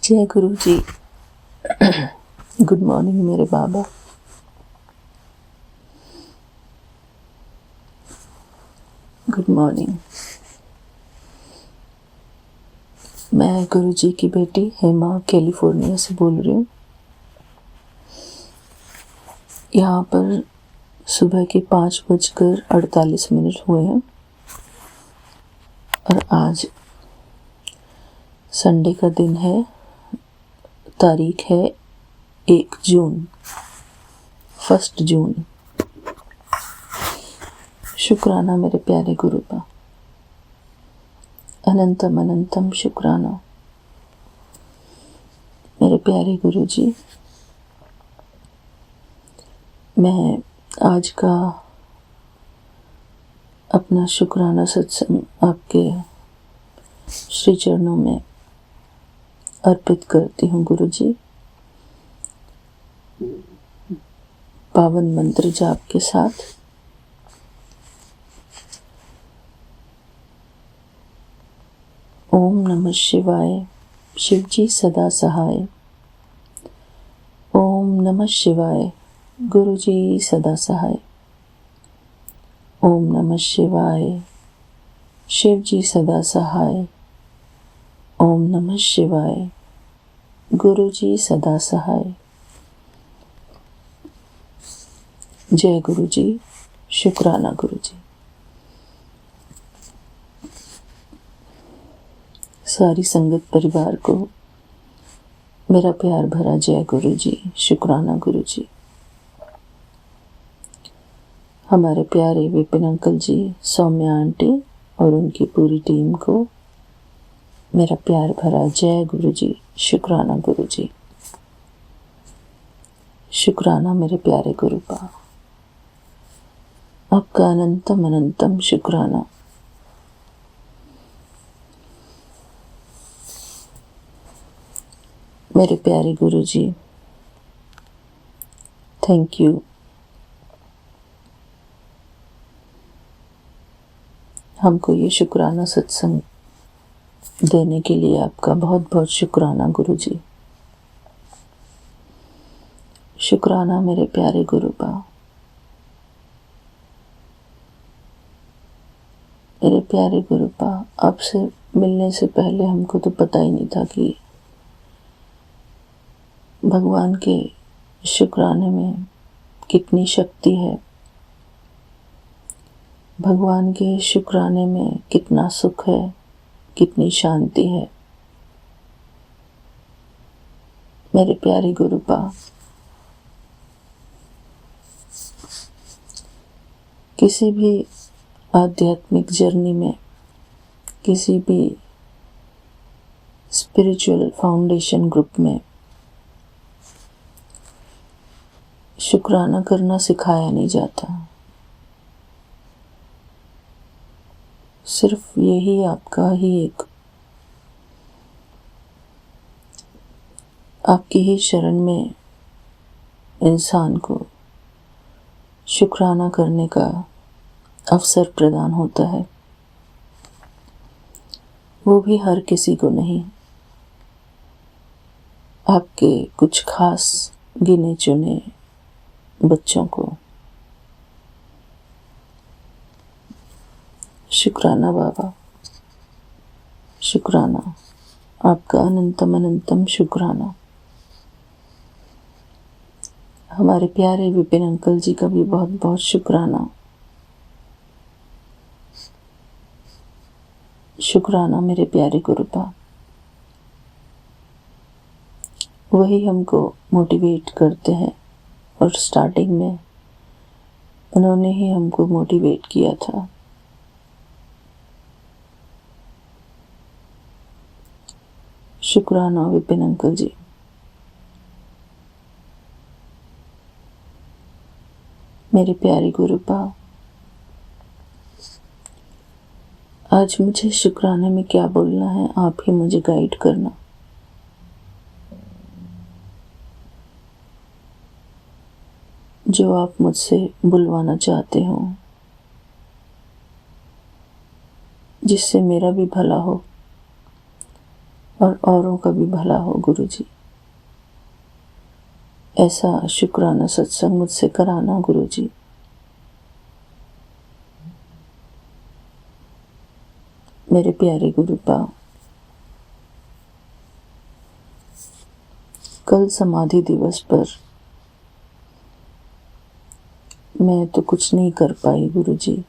जय गुरु जी। Good morning मेरे बाबा। Good morning. मैं गुरु जी की बेटी हेमा कैलिफोर्निया से बोल रही हूँ। यहाँ पर सुबह के 5:48 हुए हैं और आज संडे का दिन है। तारीख है 1 जून, 1 जून। शुक्राना मेरे प्यारे गुरु का, अनंतम अनंतम शुक्राना मेरे प्यारे गुरु जी। मैं आज का अपना शुक्राना सत्संग आपके श्री चरणों में अर्पित करती हूँ गुरु जी। पावन मंत्र जाप के साथ। ओम नमः शिवाय, शिव जी सदा सहाय। ओम नमः शिवाय, गुरु जी सदा सहाय। ओम नमः शिवाय, शिव जी सदा सहाय। ओम नमः शिवाय, गुरु जी सदा सहाय। जय गुरु जी। शुक्राना गुरु जी। सारी संगत परिवार को मेरा प्यार भरा जय गुरु जी। शुक्राना गुरु जी। हमारे प्यारे विपिन अंकल जी, सौम्या आंटी और उनकी पूरी टीम को मेरा प्यार भरा जय गुरु जी। शुक्राना गुरु जी। शुक्राना मेरे प्यारे गुरु का, आपका अनंतम अनंतम शुक्राना। मेरे प्यारे गुरु जी, थैंक यू। हमको ये शुक्राना सत्संग देने के लिए आपका बहुत बहुत शुक्राना गुरु जी। शुक्राना मेरे प्यारे गुरु का। मेरे प्यारे गुरु का, आपसे मिलने से पहले हमको तो पता ही नहीं था कि भगवान के शुक्राने में कितनी शक्ति है, भगवान के शुक्राने में कितना सुख है, कितनी शांति है। मेरे प्यारे गुरु पा, किसी भी आध्यात्मिक जर्नी में, किसी भी स्पिरिचुअल फाउंडेशन ग्रुप में शुक्राना करना सिखाया नहीं जाता। सिर्फ यही आपका ही एक, आपकी ही शरण में इंसान को शुक्राना करने का अवसर प्रदान होता है, वो भी हर किसी को नहीं। आपके कुछ खास गिने चुने बच्चों को। शुक्राना बाबा, शुक्राना, आपका अनंतम अनंतम शुक्राना। हमारे प्यारे विपिन अंकल जी का भी बहुत बहुत शुक्राना। शुक्राना मेरे प्यारे गुरुपा। वही हमको मोटिवेट करते हैं और स्टार्टिंग में उन्होंने ही हमको मोटिवेट किया था। शुक्राना विपिन अंकल जी। मेरे प्यारे गुरुपा, आज मुझे शुक्राने में क्या बोलना है, आप ही मुझे गाइड करना। जो आप मुझसे बुलवाना चाहते हो, जिससे मेरा भी भला हो, और औरों का भी भला हो गुरु जी। ऐसा शुक्राना सत्संग मुझसे कराना गुरु जी। मेरे प्यारे गुरुपा, कल समाधि दिवस पर मैं तो कुछ नहीं कर पाई गुरु जी।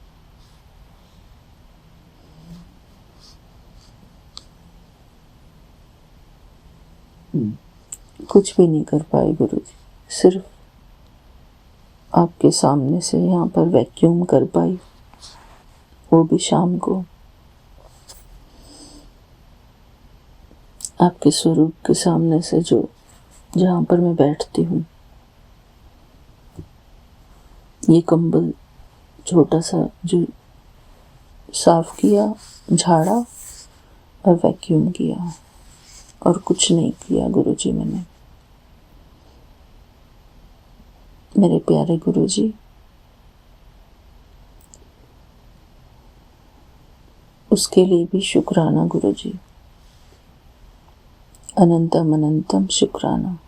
कुछ भी नहीं कर पाई गुरु जी। सिर्फ आपके सामने से यहाँ पर वैक्यूम कर पाई, वो भी शाम को आपके स्वरूप के सामने से, जो जहाँ पर मैं बैठती हूँ। ये कंबल छोटा सा जो साफ किया, झाड़ा और वैक्यूम किया, और कुछ नहीं किया गुरु जी मैंने। मेरे प्यारे गुरु जी, उसके लिए भी शुक्राना गुरु जी, अनंतम अनंतम शुक्राना।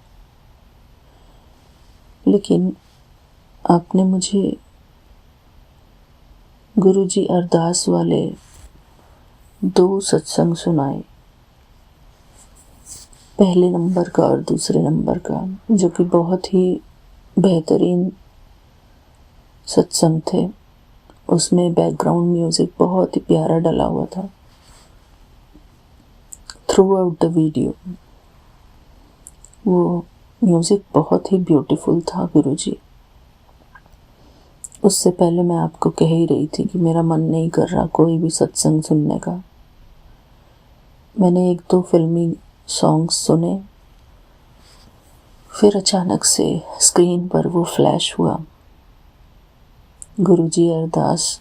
लेकिन आपने मुझे गुरु जी अरदास वाले 2 सत्संग सुनाए, पहले नंबर का और दूसरे नंबर का, जो कि बहुत ही बेहतरीन सत्संग थे। उसमें बैकग्राउंड म्यूजिक बहुत ही प्यारा डला हुआ था थ्रू आउट द वीडियो। वो म्यूजिक बहुत ही ब्यूटीफुल था गुरु जी। उससे पहले मैं आपको कह ही रही थी कि मेरा मन नहीं कर रहा कोई भी सत्संग सुनने का। मैंने 1-2 फिल्मी सॉन्ग्स सुने, फिर अचानक से स्क्रीन पर वो फ्लैश हुआ, गुरुजी अरदास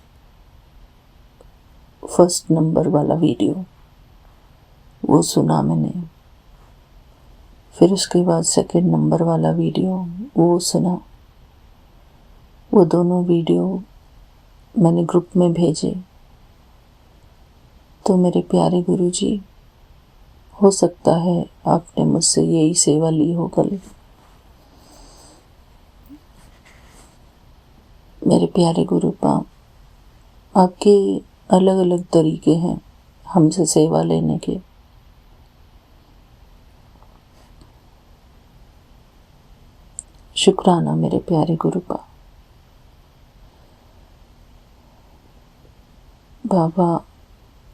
फर्स्ट नंबर वाला वीडियो। वो सुना मैंने। फिर उसके बाद सेकंड नंबर वाला वीडियो वो सुना। वो दोनों वीडियो मैंने ग्रुप में भेजे। तो मेरे प्यारे गुरुजी, हो सकता है आपने मुझसे यही सेवा ली हो कल। मेरे प्यारे गुरुपा, आपके अलग अलग तरीके हैं हमसे सेवा लेने के। शुक्राना मेरे प्यारे गुरुपा। बाबा,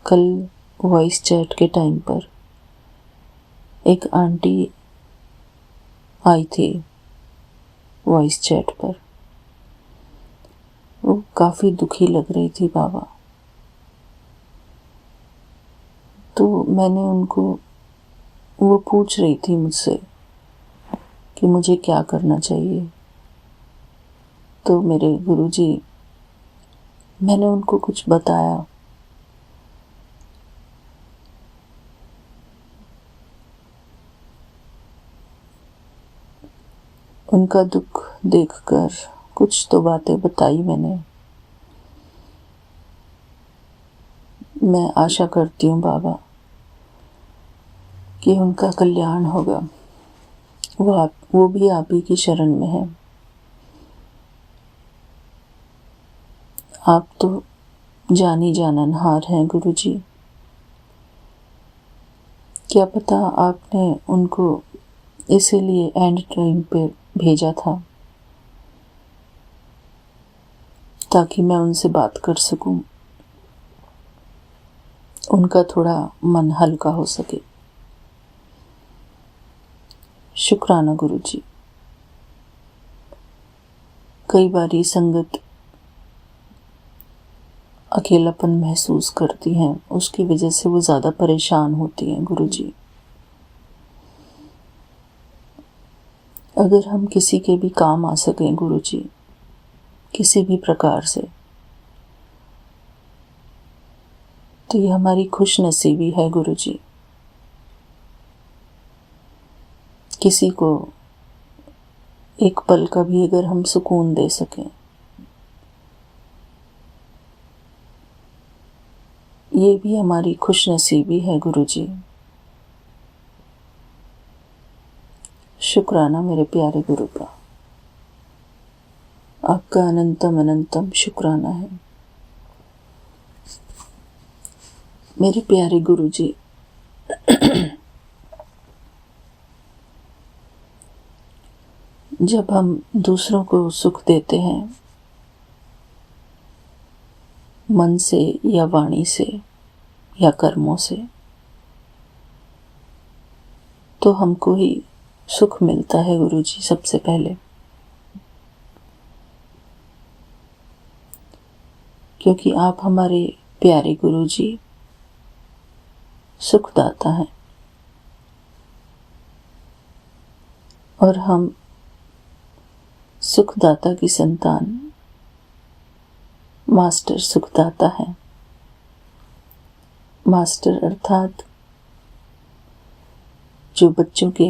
कल वॉइस चैट के टाइम पर एक आंटी आई थी वॉइस चैट पर। वो काफ़ी दुखी लग रही थी बाबा। तो मैंने उनको, वो पूछ रही थी मुझसे कि मुझे क्या करना चाहिए। तो मेरे गुरुजी, मैंने उनको कुछ बताया। उनका दुख देखकर कुछ तो बातें बताई मैंने। मैं आशा करती हूँ बाबा कि उनका कल्याण होगा। वो भी आप ही की शरण में है। आप तो जानी जाननहार हैं गुरुजी। क्या पता आपने उनको इसीलिए एंड टाइम पे भेजा था, ताकि मैं उनसे बात कर सकूं, उनका थोड़ा मन हल्का हो सके। शुक्राना गुरुजी। कई बार ये संगत अकेलापन महसूस करती हैं, उसकी वजह से वो ज़्यादा परेशान होती हैं गुरुजी। अगर हम किसी के भी काम आ सकें गुरुजी, किसी भी प्रकार से, तो ये हमारी खुश नसीबी है गुरुजी। किसी को एक पल का भी अगर हम सुकून दे सकें, ये भी हमारी खुश नसीबी है गुरुजी। शुक्राना मेरे प्यारे गुरु का, आपका अनंतम अनंतम शुक्राना है। मेरे प्यारे गुरु जी, जब हम दूसरों को सुख देते हैं, मन से या वाणी से या कर्मों से, तो हमको ही सुख मिलता है गुरु जी सबसे पहले। क्योंकि आप हमारे प्यारे गुरु जी सुखदाता हैं और हम सुखदाता की संतान मास्टर सुखदाता है। मास्टर अर्थात जो बच्चों के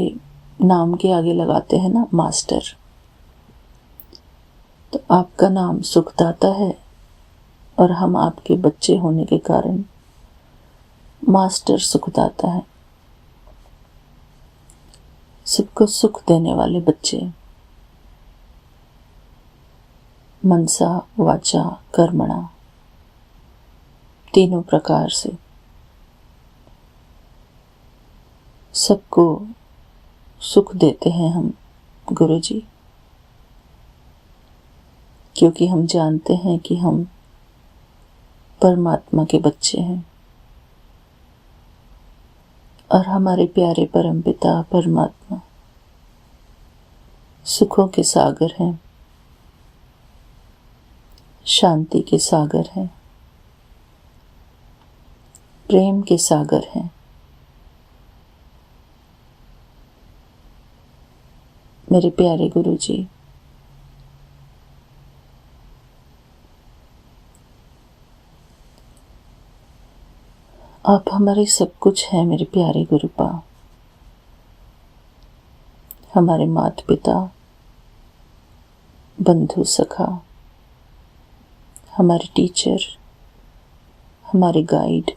नाम के आगे लगाते हैं ना, मास्टर, तो आपका नाम सुखदाता है और हम आपके बच्चे होने के कारण मास्टर सुखदाता है। सबको सुख देने वाले बच्चे, मनसा वाचा कर्मणा, तीनों प्रकार से सबको सुख देते हैं हम गुरु जी। क्योंकि हम जानते हैं कि हम परमात्मा के बच्चे हैं और हमारे प्यारे परमपिता परमात्मा सुखों के सागर हैं, शांति के सागर हैं, प्रेम के सागर हैं। मेरे प्यारे गुरु जी, आप हमारे सब कुछ हैं मेरे प्यारे गुरुपा। हमारे माता पिता, बंधु सखा, हमारे टीचर, हमारे गाइड,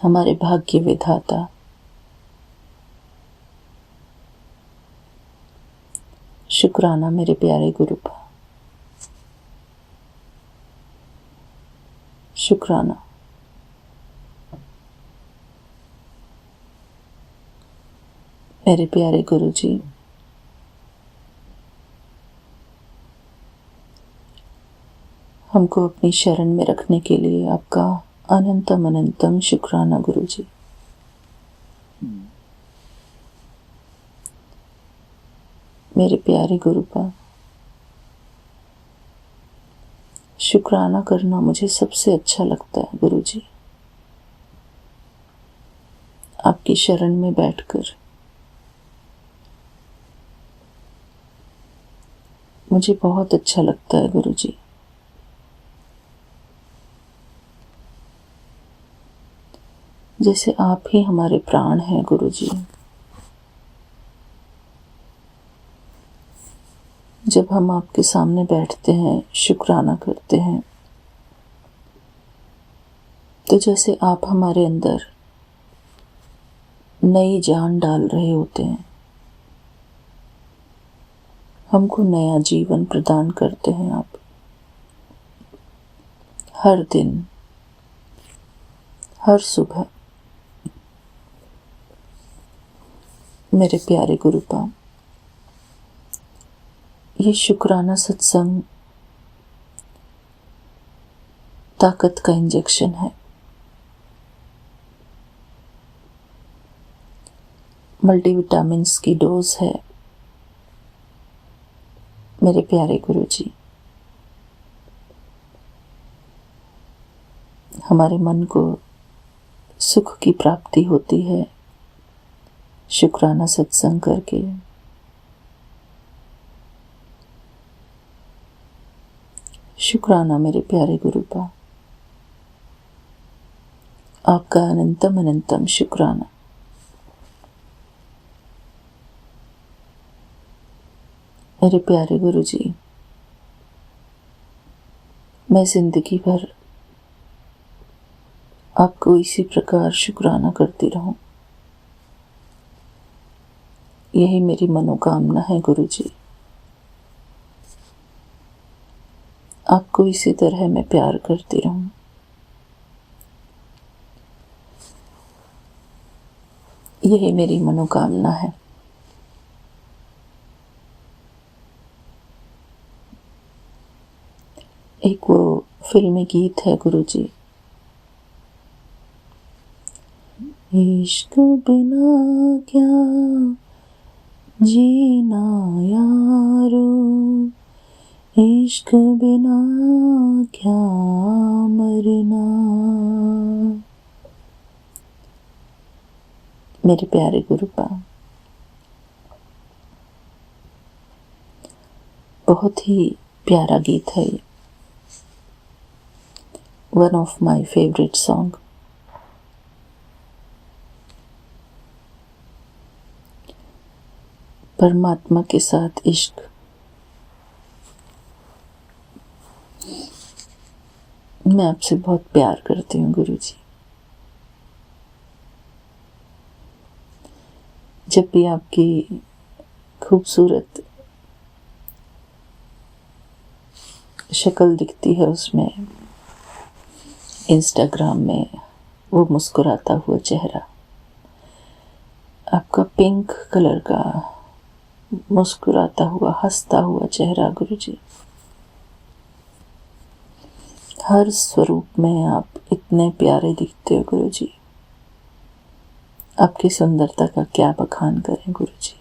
हमारे भाग्य विधाता। शुक्राना मेरे प्यारे गुरुपा, शुक्राना। मेरे प्यारे गुरु जी, हमको अपनी शरण में रखने के लिए आपका अनंतम अनंतम शुक्राना गुरु जी। मेरे प्यारे गुरुपा, शुक्राना करना मुझे सबसे अच्छा लगता है गुरु जी। आपकी शरण में बैठकर मुझे बहुत अच्छा लगता है गुरु जी। जैसे आप ही हमारे प्राण हैं गुरु जी। जब हम आपके सामने बैठते हैं, शुक्राना करते हैं, तो जैसे आप हमारे अंदर नई जान डाल रहे होते हैं, हमको नया जीवन प्रदान करते हैं आप। हर दिन, हर सुबह। मेरे प्यारे गुरुपा, ये शुक्राना सत्संग ताकत का इंजेक्शन है, मल्टीविटामिन्स की डोज है मेरे प्यारे गुरु जी। हमारे मन को सुख की प्राप्ति होती है शुक्राना सत्संग करके। शुक्राना मेरे प्यारे गुरुपा, आपका अनंतम अनंतम शुक्राना। मेरे प्यारे गुरु जी, मैं जिंदगी भर आपको इसी प्रकार शुक्राना करती रहूं। यही मेरी मनोकामना है गुरुजी। आपको इसी तरह मैं प्यार करती रहूं। यही मेरी मनोकामना है। एक वो फिल्मी गीत है गुरुजी, इश्क बिना क्या जीना यारो, इश्क बिना क्या मरना। मेरे प्यारे गुरुपा, बहुत ही प्यारा गीत है ये, one of my favourite song. परमात्मा के साथ इश्क, मैं आपसे बहुत प्यार करती हूँ गुरुजी। जब भी आपकी खूबसूरत शक्ल दिखती है उसमें, इंस्टाग्राम में, वो मुस्कुराता हुआ चेहरा, आपका पिंक कलर का मुस्कुराता हुआ हंसता हुआ चेहरा गुरुजी, हर स्वरूप में आप इतने प्यारे दिखते हो गुरुजी। आपकी सुंदरता का क्या बखान करें गुरुजी।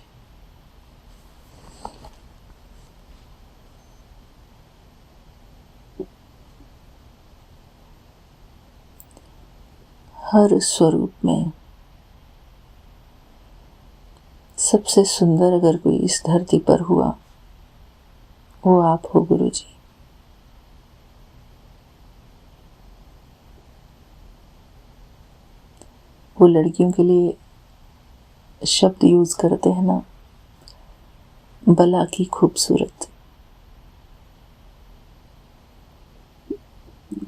हर स्वरूप में सबसे सुंदर अगर कोई इस धरती पर हुआ, वो आप हो गुरुजी। वो लड़कियों के लिए शब्द यूज करते हैं ना, बला की खूबसूरत,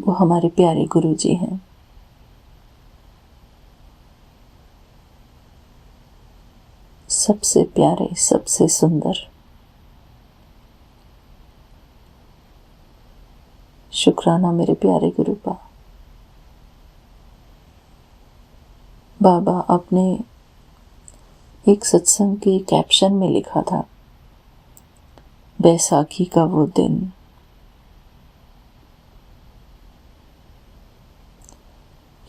वो हमारे प्यारे गुरुजी हैं। सबसे प्यारे, सबसे सुंदर। शुक्राना मेरे प्यारे गुरुपा। बाबा, आपने एक सत्संग के कैप्शन में लिखा था, बैसाखी का वो दिन।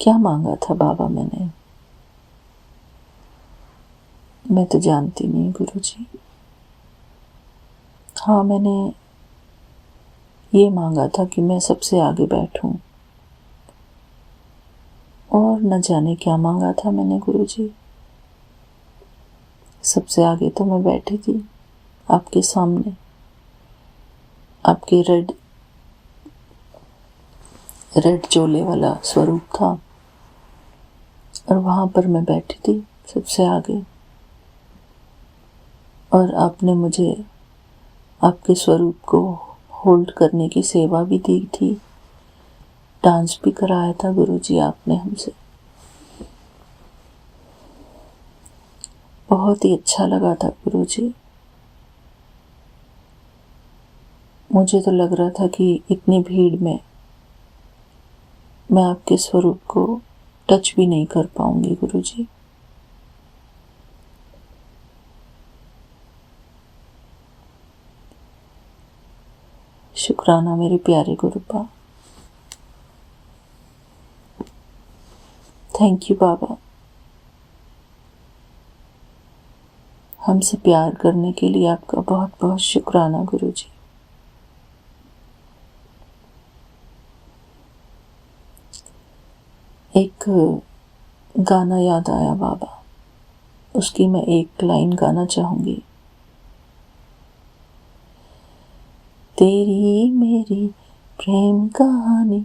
क्या मांगा था बाबा मैंने? मैं तो जानती नहीं गुरुजी। हाँ, मैंने ये मांगा था कि मैं सबसे आगे बैठूं, और न जाने क्या मांगा था मैंने गुरुजी। सबसे आगे तो मैं बैठी थी आपके सामने, आपके रेड चोले वाला स्वरूप था, और वहां पर मैं बैठी थी सबसे आगे, और आपने मुझे आपके स्वरूप को होल्ड करने की सेवा भी दी थी। डांस भी कराया था गुरुजी आपने हमसे। बहुत ही अच्छा लगा था गुरुजी। मुझे तो लग रहा था कि इतनी भीड़ में मैं आपके स्वरूप को टच भी नहीं कर पाऊंगी गुरुजी। शुक्राना मेरे प्यारे गुरुपा। थैंक यू बाबा, हमसे प्यार करने के लिए आपका बहुत बहुत शुक्राना गुरुजी। एक गाना याद आया बाबा, उसकी मैं एक लाइन गाना चाहूंगी। तेरी मेरी प्रेम कहानी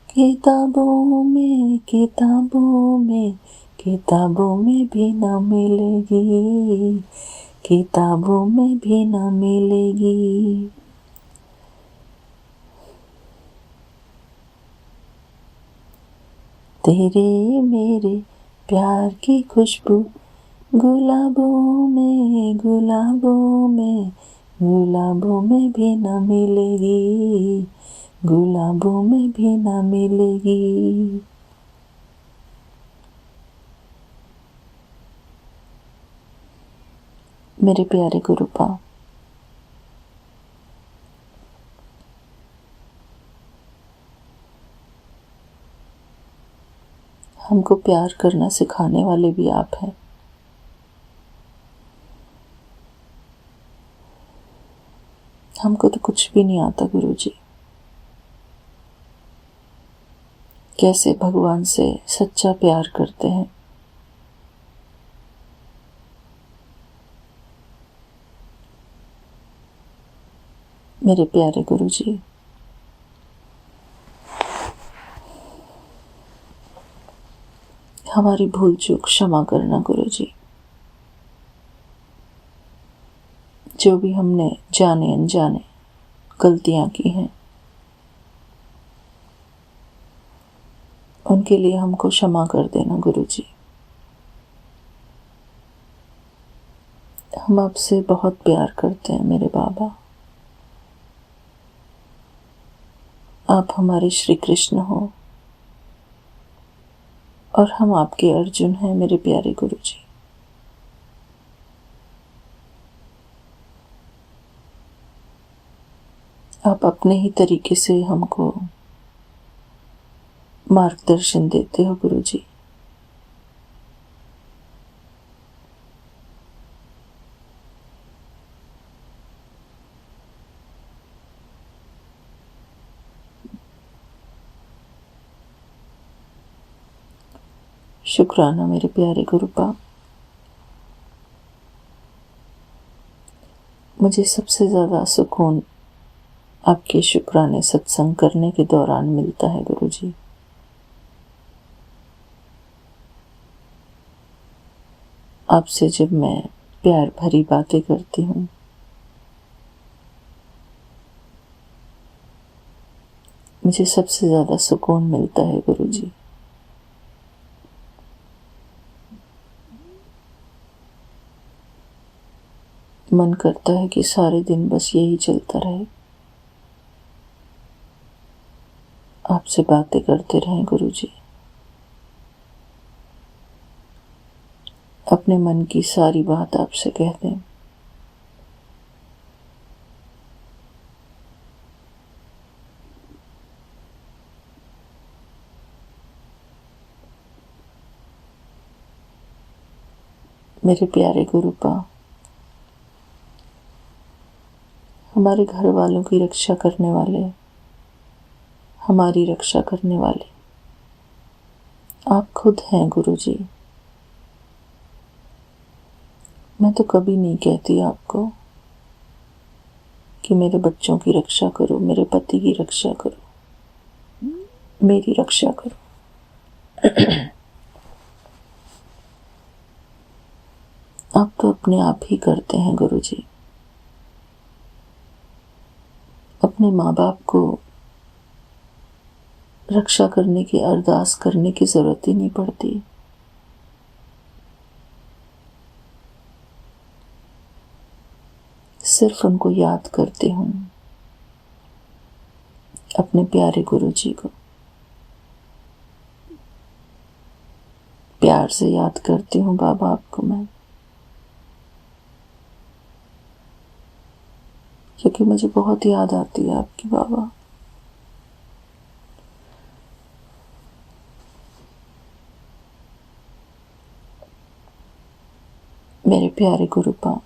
किताबों में, किताबों में, किताबों में भी ना मिलेगी, किताबों में भी ना मिलेगी। तेरे मेरे प्यार की खुशबू गुलाबों में गुलाबों में गुलाबों में भी न मिलेगी, गुलाबों में भी न मिलेगी। मेरे प्यारे गुरुपा, हमको प्यार करना सिखाने वाले भी आप हैं। हमको तो कुछ भी नहीं आता गुरुजी, कैसे भगवान से सच्चा प्यार करते हैं। मेरे प्यारे गुरुजी, हमारी भूल चूक क्षमा करना गुरुजी। जो भी हमने जाने अनजाने गलतियां की हैं, उनके लिए हमको क्षमा कर देना गुरुजी। हम आपसे बहुत प्यार करते हैं मेरे बाबा। आप हमारे श्री कृष्ण हो और हम आपके अर्जुन हैं मेरे प्यारे गुरुजी। आप अपने ही तरीके से हमको मार्गदर्शन देते हो गुरुजी। शुक्राना मेरे प्यारे गुरुपा। मुझे सबसे ज़्यादा सुकून आपके शुक्राने सत्संग करने के दौरान मिलता है गुरुजी। आपसे जब मैं प्यार भरी बातें करती हूँ, मुझे सबसे ज़्यादा सुकून मिलता है गुरुजी। मन करता है कि सारे दिन बस यही चलता रहे, आपसे बातें करते रहें गुरुजी। अपने मन की सारी बात आपसे कह दें। मेरे प्यारे गुरुपा, हमारे घर वालों की रक्षा करने वाले, हमारी रक्षा करने वाले आप खुद हैं गुरुजी। मैं तो कभी नहीं कहती आपको कि मेरे बच्चों की रक्षा करो, मेरे पति की रक्षा करो, मेरी रक्षा करो। आप तो अपने आप ही करते हैं गुरुजी। अपने माँ बाप को रक्षा करने की अरदास करने की जरूरत ही नहीं पड़ती। सिर्फ उनको याद करती हूँ, अपने प्यारे गुरुजी को प्यार से याद करती हूँ बाबा आपको मैं, क्योंकि मुझे बहुत याद आती है आपकी बाबा। मेरे प्यारे गुरुपा,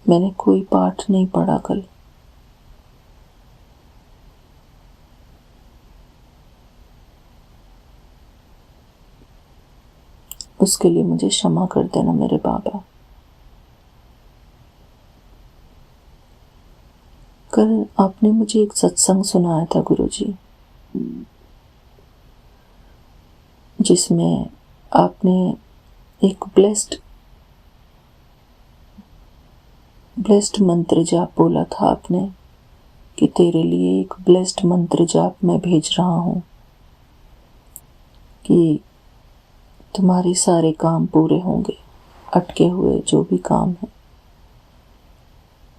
मैंने कोई पाठ नहीं पढ़ा कल। उसके लिए मुझे क्षमा कर देना मेरे बाबा। कल आपने मुझे एक सत्संग सुनाया था गुरुजी, जिसमें आपने एक ब्लेस्ड मंत्र जाप बोला था आपने कि तेरे लिए एक ब्लेस्ड मंत्र जाप मैं भेज रहा हूँ कि तुम्हारे सारे काम पूरे होंगे, अटके हुए जो भी काम है।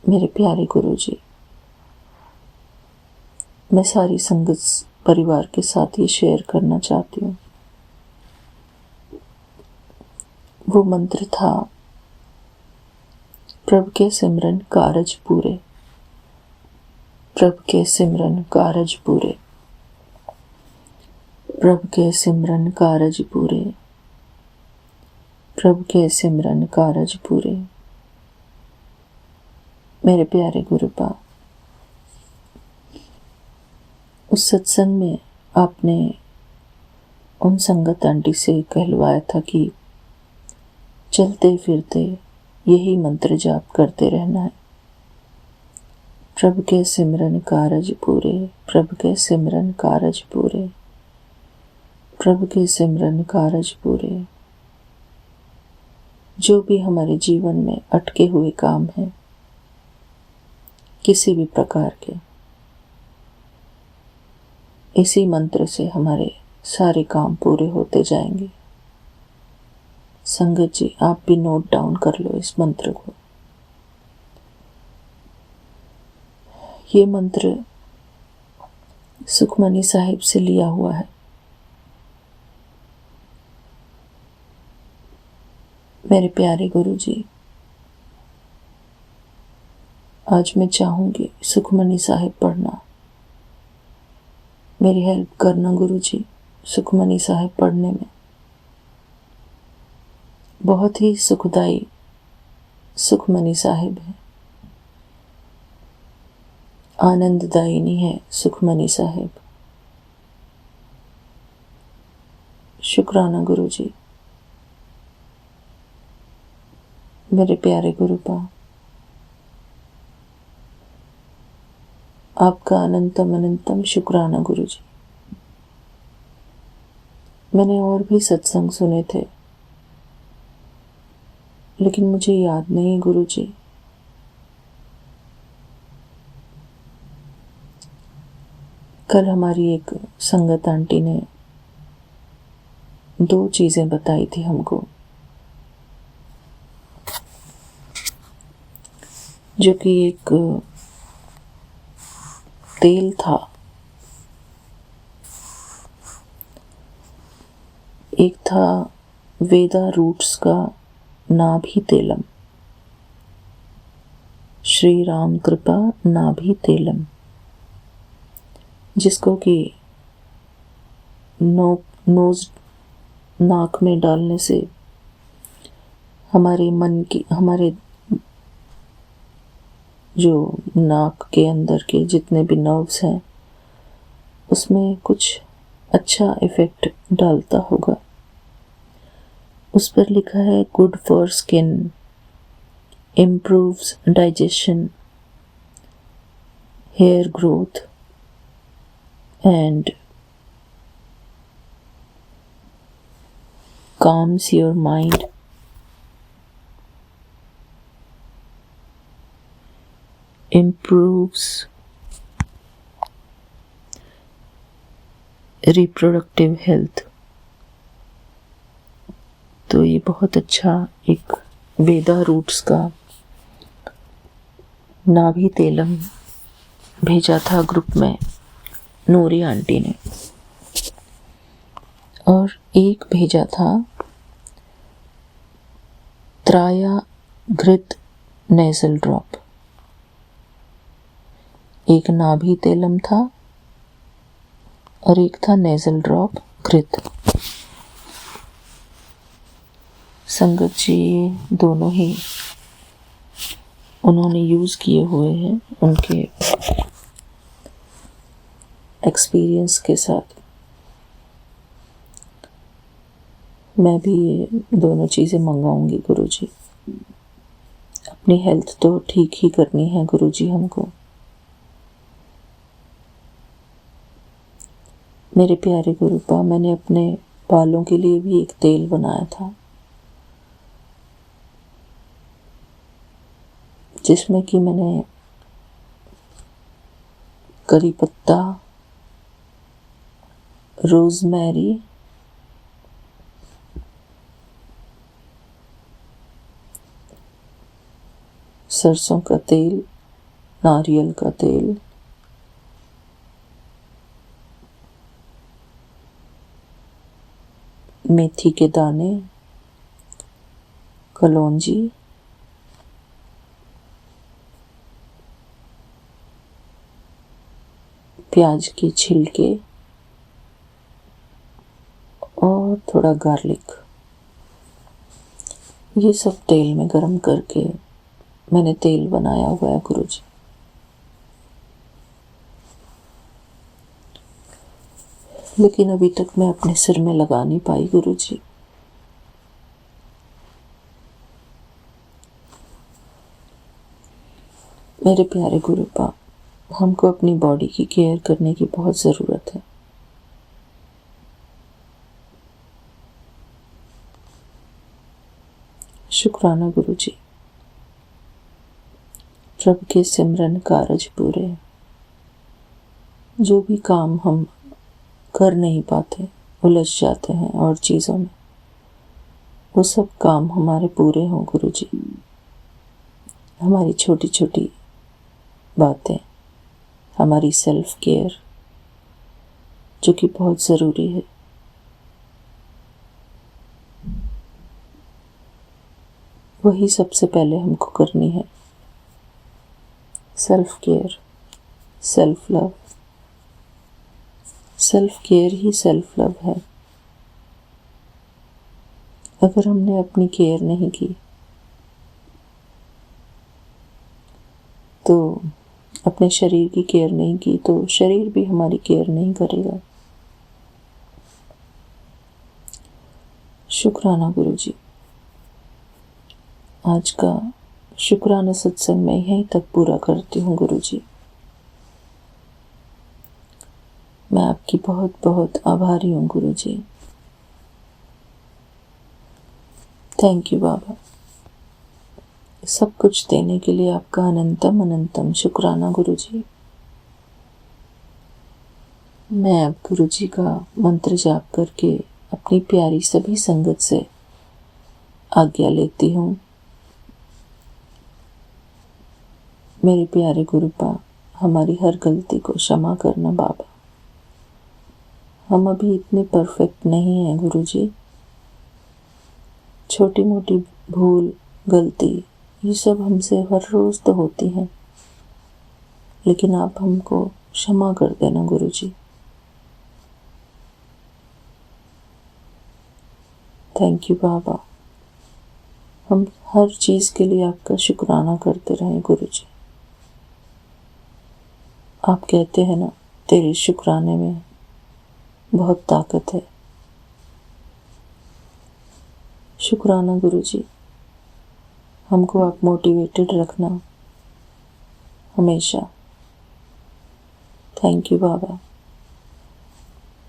मेरे प्यारे गुरुजी, मैं सारी संगत परिवार के साथ ये शेयर करना चाहती हूँ। वो मंत्र था, प्रभु के सिमरन कारज पूरे, प्रभु के सिमरन कारज पूरे, प्रभु के सिमरन कारज पूरे, प्रभु के सिमरन कारज पूरे। मेरे प्यारे गुरुपा, उस सत्संग में आपने उन संगत आंटी से कहलवाया था कि चलते फिरते यही मंत्र जाप करते रहना है, प्रभु के सिमरन कारज पूरे, प्रभु के सिमरन कारज पूरे, प्रभु के सिमरन कारज पूरे। जो भी हमारे जीवन में अटके हुए काम हैं, किसी भी प्रकार के, इसी मंत्र से हमारे सारे काम पूरे होते जाएंगे। संगत जी, आप भी नोट डाउन कर लो इस मंत्र को। ये मंत्र सुखमनी साहिब से लिया हुआ है। मेरे प्यारे गुरुजी, आज मैं चाहूंगी सुखमनी साहिब पढ़ना। मेरी हेल्प करना गुरुजी, सुखमनी साहिब पढ़ने में। बहुत ही सुखदाई सुखमनी साहिब है, आनंददायिनी है सुखमनी साहिब। शुक्राना गुरुजी। मेरे प्यारे गुरुपा, आपका अनंतम अनंतम शुक्राना गुरुजी। मैंने और भी सत्संग सुने थे, लेकिन मुझे याद नहीं गुरुजी। कल हमारी एक संगत आंटी ने 2 चीजें बताई थी हमको, जो कि एक तेल था, एक था वेदा रूट्स का नाभि तेलम, श्री राम कृपा नाभि तेलम, जिसको कि नोज नाक में डालने से हमारे मन की, हमारे जो नाक के अंदर के जितने भी नर्व्स हैं उसमें कुछ अच्छा इफेक्ट डालता होगा। उस पर लिखा है good for skin, improves digestion, hair growth and calms your mind, improves reproductive health। तो ये बहुत अच्छा एक वेदा रूट्स का नाभि तेलम भेजा था ग्रुप में नूरी आंटी ने, और एक भेजा था त्राया घृत नेजल ड्रॉप। एक नाभि तेलम था और एक था नेजल ड्रॉप घृत। संगत जी दोनों ही उन्होंने यूज किए हुए हैं उनके एक्सपीरियंस के साथ। मैं भी ये दोनों चीज़ें मंगाऊंगी गुरुजी। अपनी हेल्थ तो ठीक ही करनी है गुरुजी हमको। मेरे प्यारे गुरुपा, मैंने अपने बालों के लिए भी एक तेल बनाया था, जिसमें कि मैंने करी पत्ता, रोजमेरी, सरसों का तेल, नारियल का तेल, मेथी के दाने, कलौंजी, प्याज के छिलके और थोड़ा गार्लिक, ये सब तेल में गरम करके मैंने तेल बनाया हुआ है गुरुजी। लेकिन अभी तक मैं अपने सिर में लगा नहीं पाई गुरुजी। मेरे प्यारे गुरुपा, हमको अपनी बॉडी की केयर करने की बहुत ज़रूरत है। शुक्राना गुरुजी, प्रभु के सिमरन कारज पूरे। जो भी काम हम कर नहीं पाते, उलझ जाते हैं और चीज़ों में, वो सब काम हमारे पूरे हों गुरुजी। हमारी छोटी छोटी बातें, हमारी सेल्फ केयर जो कि बहुत ज़रूरी है, वही सबसे पहले हमको करनी है। Self care, self love, self care ही सेल्फ लव है। अगर हमने अपनी केयर नहीं की तो, अपने शरीर की केयर नहीं की तो शरीर भी हमारी केयर नहीं करेगा। शुक्राना गुरुजी। आज का शुक्राना सत्संग मैं यहीं तक पूरा करती हूँ गुरुजी। मैं आपकी बहुत बहुत आभारी हूँ गुरुजी। थैंक यू बाबा। सब कुछ देने के लिए आपका अनंतम अनंतम शुक्राना गुरुजी। मैं अब गुरुजी का मंत्र जाप करके अपनी प्यारी सभी संगत से आज्ञा लेती हूँ। मेरे प्यारे गुरुपा, हमारी हर गलती को क्षमा करना बाबा। हम अभी इतने परफेक्ट नहीं हैं गुरुजी। छोटी मोटी भूल, गलती, ये सब हमसे हर रोज़ तो होती हैं, लेकिन आप हमको क्षमा कर देना गुरुजी। थैंक यू बाबा। हम हर चीज़ के लिए आपका शुक्राना करते रहें गुरुजी। आप कहते हैं ना, तेरे शुक्राने में बहुत ताकत है। शुक्राना गुरुजी। हमको आप मोटिवेटेड रखना हमेशा। थैंक यू बाबा।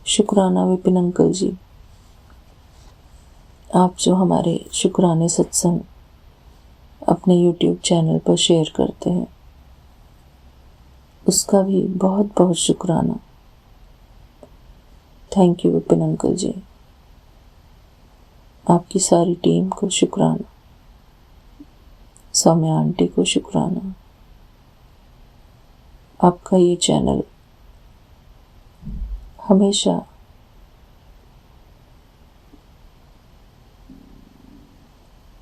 शुक्राना विपिन अंकल जी, आप जो हमारे शुक्राने सत्संग अपने YouTube चैनल पर शेयर करते हैं, उसका भी बहुत बहुत शुक्राना। थैंक यू विपिन अंकल जी। आपकी सारी टीम को शुक्राना। सौम्या आंटी को शुक्राना। आपका ये चैनल हमेशा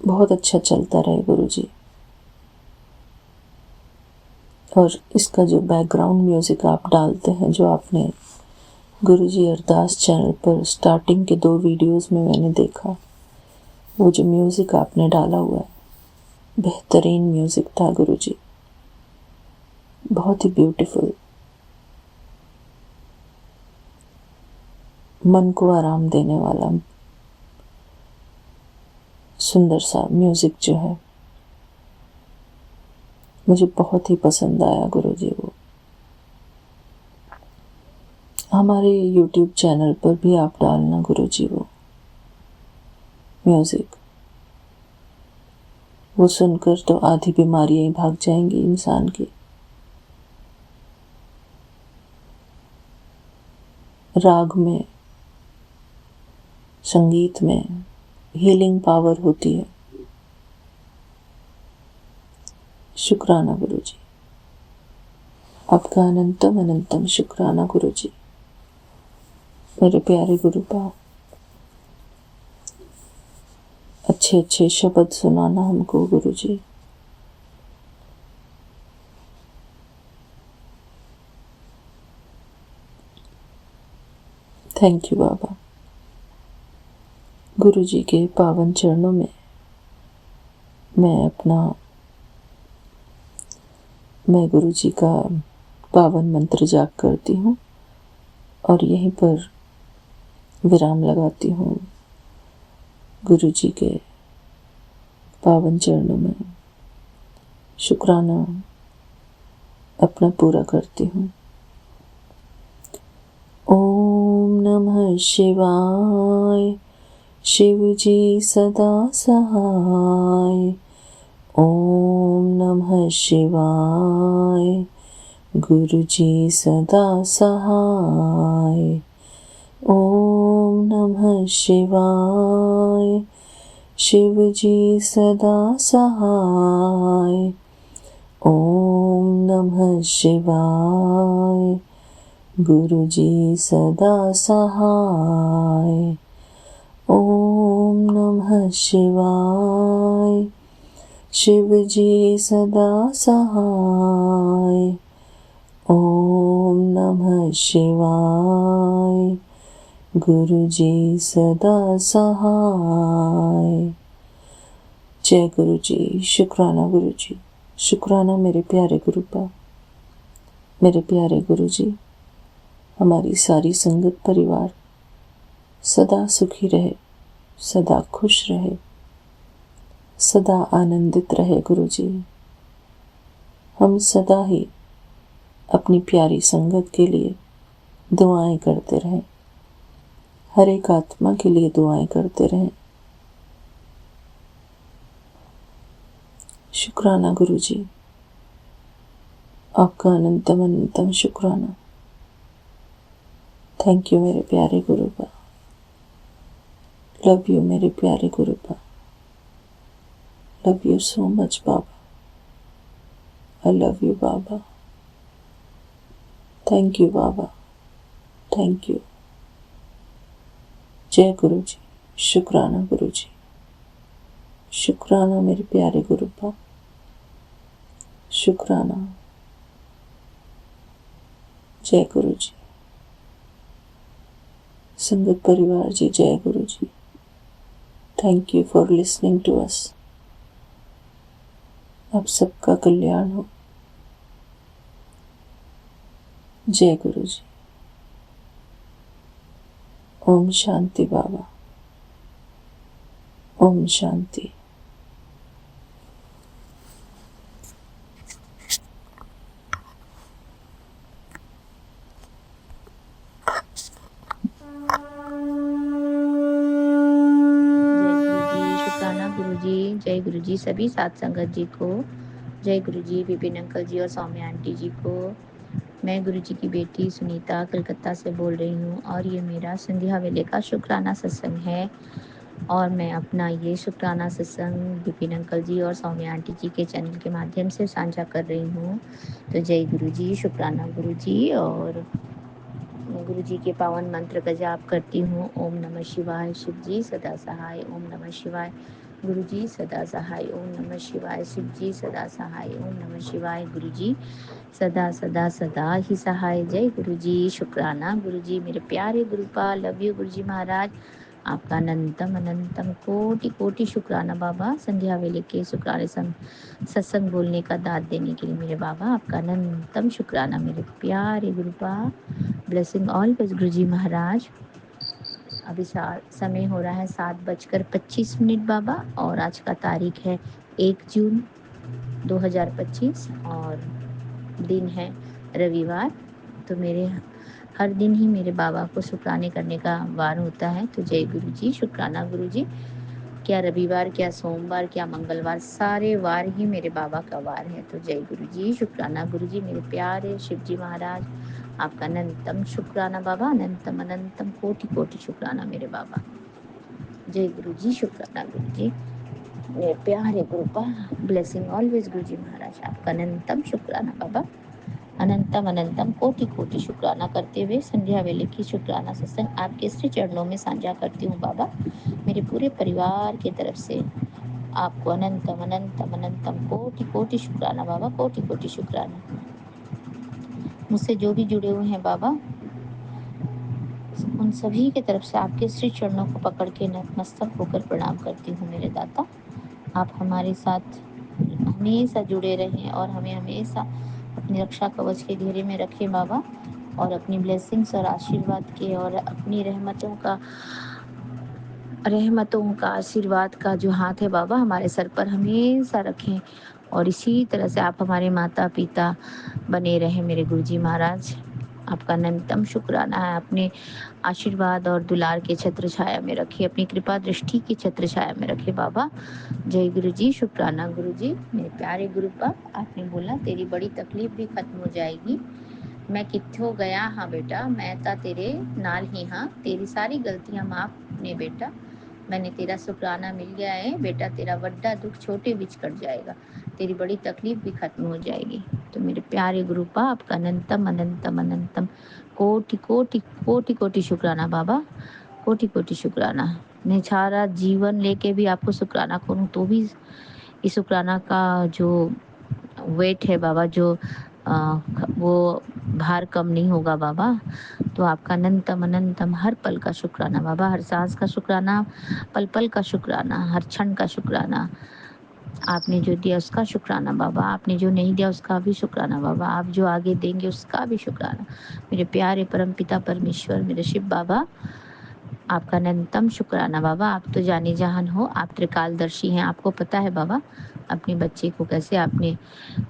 बहुत अच्छा चलता रहे गुरुजी। और इसका जो बैकग्राउंड म्यूज़िक आप डालते हैं, जो आपने गुरुजी अरदास चैनल पर स्टार्टिंग के 2 वीडियोस में मैंने देखा, वो जो म्यूज़िक आपने डाला हुआ है, बेहतरीन म्यूज़िक था गुरुजी। बहुत ही ब्यूटीफुल, मन को आराम देने वाला सुंदर सा म्यूज़िक जो है, मुझे बहुत ही पसंद आया गुरुजी। वो हमारे YouTube चैनल पर भी आप डालना गुरुजी वो म्यूज़िक। वो सुनकर तो आधी बीमारियां ही भाग जाएंगी इंसान की। राग में, संगीत में हीलिंग पावर होती है। शुक्राना गुरुजी, आपका अनंतम अनंतम शुक्राना गुरुजी। मेरे प्यारे गुरुपा, अच्छे अच्छे शब्द सुनाना हमको गुरुजी। थैंक यू बाबा। गुरुजी के पावन चरणों में मैं गुरुजी का पावन मंत्र जाप करती हूँ और यहीं पर विराम लगाती हूँ। गुरुजी के पावन चरणों में शुक्राना अपना पूरा करती हूँ। ओम नमः शिवाय, शिव जी सदा सहाय। ओम नमः शिवाय, गुरु जी सदा सहाय। ओम नमः शिवाय, शिव जी सदा सहाय। ओम नमः शिवाय, गुरु जी सदा सहाय। ओम नमः शिवाय, शिव जी सदा सहाय। ओम नमः शिवाय, गुरु जी सदा सहाय। जय गुरु जी। शुक्राना गुरु जी। शुक्राना मेरे प्यारे गुरुपा, मेरे प्यारे गुरु जी। हमारी सारी संगत परिवार सदा सुखी रहे, सदा खुश रहे, सदा आनंदित रहे गुरु जी। हम सदा ही अपनी प्यारी संगत के लिए दुआएं करते रहें, हर एक आत्मा के लिए दुआएं करते रहें। शुक्राना गुरु जी, आपका अनंतम अनंतम शुक्राना। थैंक यू मेरे प्यारे गुरुपा। लव यू मेरे प्यारे गुरुपा। लव यू सो मच बाबा। आई लव यू बाबा। थैंक यू बाबा। Thank you. जय गुरु जी। शुक्राना गुरु जी। शुक्राना मेरे प्यारे गुरुपा। शुक्राना। जय गुरु जी। संगत परिवार जी, जय गुरु जी। Thank you for listening to us. आप सबका कल्याण हो। जय गुरु जी। ओम शांति बाबा। ओम शांति। जय गुरु जी सभी साथ संगत जी को। जय गुरु जी विपिन अंकल जी और सौम्या आंटी जी को। मैं गुरु जी की बेटी सुनीता कलकत्ता से बोल रही हूँ और ये मेरा संध्या वेले का शुक्राना सत्संग है। और मैं अपना ये शुक्राना सत्संग विपिन अंकल जी और सौम्या आंटी जी के चैनल के माध्यम से साझा कर रही हूँ। तो जय गुरु जी, शुक्राना गुरु जी। और गुरु जी के पावन मंत्र का जाप करती हूँ। ओम नमः शिवाय, शिव जी सदा सहाय। ओम नमः शिवाय, गुरु जी सदा सहाय। ओम नमः शिवाय, शिव जी सदा सहाय। ओम नमः शिवाय, गुरु जी सदा सदा सदा ही सहाय। जय गुरु जी। शुक्राना गुरु जी, मेरे प्यारे गुरुपा। लव यू गुरु जी महाराज। आपका अनंतम अनंतम कोटि कोटि शुक्राना बाबा। संध्या वेले के शुक्राने सत्संग बोलने का दाद देने के लिए मेरे बाबा, आपका अनंतम शुक्राना मेरे प्यारे गुरुपा। ब्लेसिंग ऑल गुरु जी महाराज। अभी समय हो रहा है 7:25 बाबा और आज का तारीख है 1 जून 2025 और दिन है रविवार। तो मेरे हर दिन ही मेरे बाबा को शुक्राने करने का वार होता है। तो जय गुरु जी। शुक्राना गुरु जी। क्या रविवार, क्या सोमवार, क्या मंगलवार, सारे वार ही मेरे बाबा का वार है। तो जय गुरु जी। शुक्राना गुरु जी, मेरे प्यारे शिव जी महाराज। आपका अनंतम शुक्राना बाबा, अनंतम अनंतम कोटि कोटि शुक्राना मेरे बाबा। जय गुरु जी, शुक्राना गुरु जी, मेरे प्यारे गुरुपा। ब्लेसिंग ऑलवेज गुरु जी महाराज, आपका अनंतम शुक्राना बाबा, अनंतम अनंतम कोटि कोटि शुक्राना करते हुए संध्या वेले की शुक्राना सत्संग आपके श्री चरणों में साझा करती हूँ बाबा। मेरे पूरे परिवार की तरफ से आपको अनंतम अनंतम अनंतम कोटि कोटि शुक्राना बाबा, कोटि कोटि शुक्राना। मुझसे जो भी जुड़े हुए हैं बाबा, उन सभी की तरफ से आपके श्री चरणों को पकड़ के नतमस्तक होकर प्रणाम करती हूँ मेरे दाता। आप हमारे साथ हमेशा जुड़े रहें और हमें हमेशा अपनी रक्षा कवच के घेरे में रखें बाबा, और अपनी ब्लेसिंग्स और आशीर्वाद के और अपनी रहमतों का आशीर्वाद का जो हाथ है बाबा हमारे सर पर हमेशा रखें, और इसी तरह से आप हमारे माता पिता बने रहें मेरे गुरुजी महाराज। आपका अनंतम शुक्राना है, अपने आशीर्वाद और दुलार के छत्र छाया में रखिए, अपनी कृपा दृष्टि की छत्र छाया में रखिए बाबा। जय गुरु जी, शुक्राना गुरु जी। मेरे प्यारे गुरु पाप, आपने बोला तेरी बड़ी तकलीफ भी खत्म हो जाएगी। मैं कित्थों गया हाँ बेटा, मैं ता तेरे नाल ही हाँ, तेरी सारी गलतियां माफ ने बेटा। मैंने तेरा शुक्राना मिल गया है बेटा, तेरा बड़ा दुख छोटे बिच कट जाएगा, तेरी बड़ी तकलीफ भी खत्म हो जाएगी। तो मेरे प्यारे गुरु पा, आपका अनंतम अनंतम अनंतम कोटि कोटि कोटि कोटि शुक्राना बाबा, कोटि कोटि शुक्राना। मैं सारा जीवन लेके भी आपको शुक्राना करूं तो भी इस शुक्राना का जो वेट है बाबा, जो वो भार कम नहीं होगा बाबा। तो आपका अनंतम अनंतम हर पल का शुक्राना बाबा, हर सांस का शुक्राना, पल पल का शुक्राना, हर क्षण का शुक्राना। आपने जो दिया उसका शुक्राना बाबा, आपने जो नहीं दिया उसका भी शुक्राना बाबा, आप जो आगे देंगे उसका भी शुक्राना। मेरे प्यारे परम पिता परमेश्वर, मेरे शिव बाबा, आपका अनंतम शुक्राना बाबा। आप तो जाने जहान हो, आप त्रिकालदर्शी हैं, आपको पता है बाबा अपने बच्चे को कैसे आपने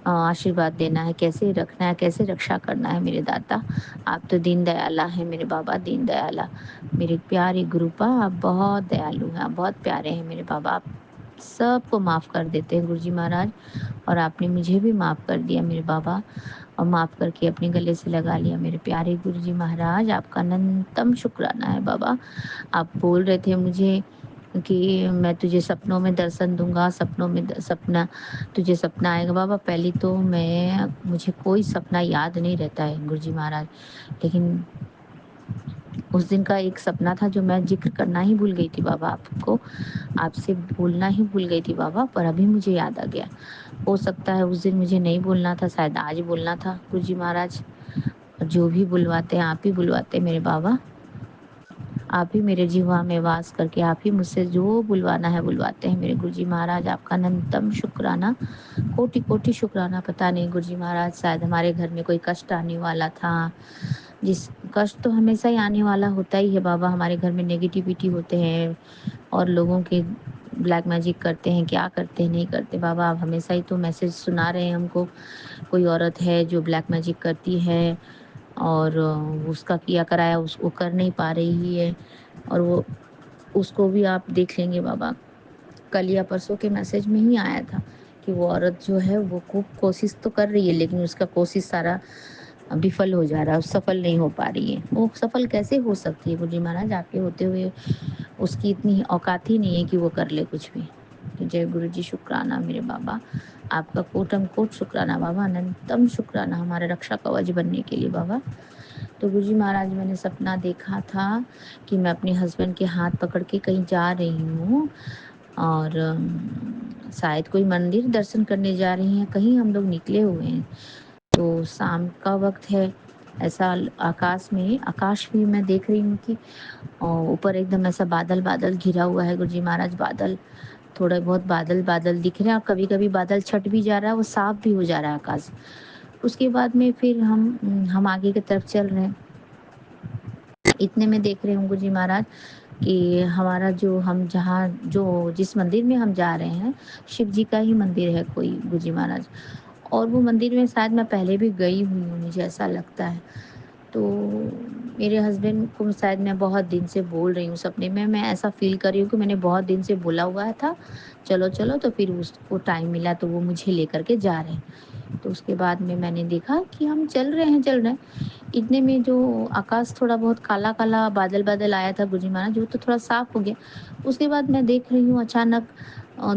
आशीर्वाद देना है, कैसे रखना है, कैसे रक्षा करना है मेरे दाता। आप तो दीन दयाला हैं मेरे बाबा, दीन दयाला। मेरे प्यारे गुरुपा, आप बहुत दयालु हैं, आप बहुत प्यारे हैं मेरे बाबा। आप सबको माफ़ कर देते हैं गुरुजी महाराज, और आपने मुझे भी माफ़ कर दिया मेरे बाबा, और माफ़ करके अपने गले से लगा लिया मेरे प्यारे गुरुजी महाराज। आपका अनंतम शुक्राना है बाबा। आप बोल रहे थे मुझे कि मैं तुझे सपनों में दर्शन दूँगा, सपनों में सपना तुझे सपना आएगा बाबा। पहले तो मुझे कोई सपना याद नहीं रहता है गुरुजी महाराज, लेकिन उस दिन का एक सपना था जो मैं ज़िक्र करना ही भूल गई थी बाबा आपको, आपसे बोलना ही भूल गई थी बाबा, पर अभी मुझे याद आ गया। हो सकता है उस दिन मुझे नहीं बोलना था, शायद आज बोलना था गुरुजी महाराज। जो भी बुलवाते हैं, आप ही बुलवाते हैं मेरे बाबा। आप ही मेरे जीवा में वास करके आप ही मुझसे जो बुलवाना है बुलवाते हैं मेरे गुरुजी महाराज। आपका अनंतम शुक्राना, कोटि कोटि शुक्राना। पता नहीं गुरुजी महाराज, शायद हमारे घर में कोई कष्ट आने वाला था, जिस कष्ट तो हमेशा ही आने वाला होता ही है बाबा। हमारे घर में नेगेटिविटी होते हैं और लोगों के ब्लैक मैजिक करते हैं, क्या करते हैं नहीं करते बाबा। आप हमेशा ही तो मैसेज सुना रहे हैं हमको, कोई औरत है जो ब्लैक मैजिक करती है और उसका किया कराया वो कर नहीं पा रही है, और वो उसको भी आप देख लेंगे बाबा। कल या परसों के मैसेज में ही आया था कि वो औरत जो है वो खूब कोशिश तो कर रही है, लेकिन उसका कोशिश सारा विफल हो जा रहा है, सफल नहीं हो पा रही है। वो सफल कैसे हो सकती है गुरुजी महाराज, आपके होते हुए उसकी इतनी औकात ही नहीं है कि वो कर ले कुछ भी। तो जय गुरु जी, शुक्राना मेरे बाबा। आपका कोटम कोट शुक्राना बाबा, अनंतम शुक्राना हमारा रक्षा कवच बनने के लिए बाबा। तो गुरुजी महाराज, मैंने सपना देखा था कि मैं अपने हस्बैंड के हाथ पकड़ के कहीं जा रही हूँ, और शायद कोई मंदिर दर्शन करने जा रही हैं, कहीं हम लोग निकले हुए हैं। तो शाम का वक़्त है, ऐसा आकाश भी मैं देख रही हूँ कि ऊपर एकदम ऐसा बादल-बादल घिरा हुआ है गुरुजी महाराज। बादल, थोड़े बहुत बादल-बादल दिख रहे हैं, और कभी-कभी बादल छँट भी जा रहा है, वो साफ भी हो जा रहा है आकाश। उसके बाद में फिर हम आगे की तरफ चल रहे हैं। इतने में देख रही हूँ गुरुजी महाराज कि हमारा जो जिस मंदिर में हम जा रहे हैं, शिव जी का ही मंदिर है कोई गुरुजी महाराज। और वो मंदिर में शायद मैं पहले भी गई हुई हूँ, मुझे ऐसा लगता है। तो मेरे हस्बैंड को शायद मैं बहुत दिन से बोल रही हूँ सपने में, मैं ऐसा फ़ील कर रही हूँ कि मैंने बहुत दिन से बोला हुआ था, चलो, चलो, तो फिर उसको टाइम मिला तो वो मुझे लेकर के जा रहे हैं। तो उसके बाद में मैंने देखा कि हम चल रहे हैं, इतने में जो आकाश थोड़ा बहुत काला-काला बादल-बादल आया था गुरुजी महाराज, वो तो थोड़ा साफ हो गया। उसके बाद मैं देख रही हूँ अचानक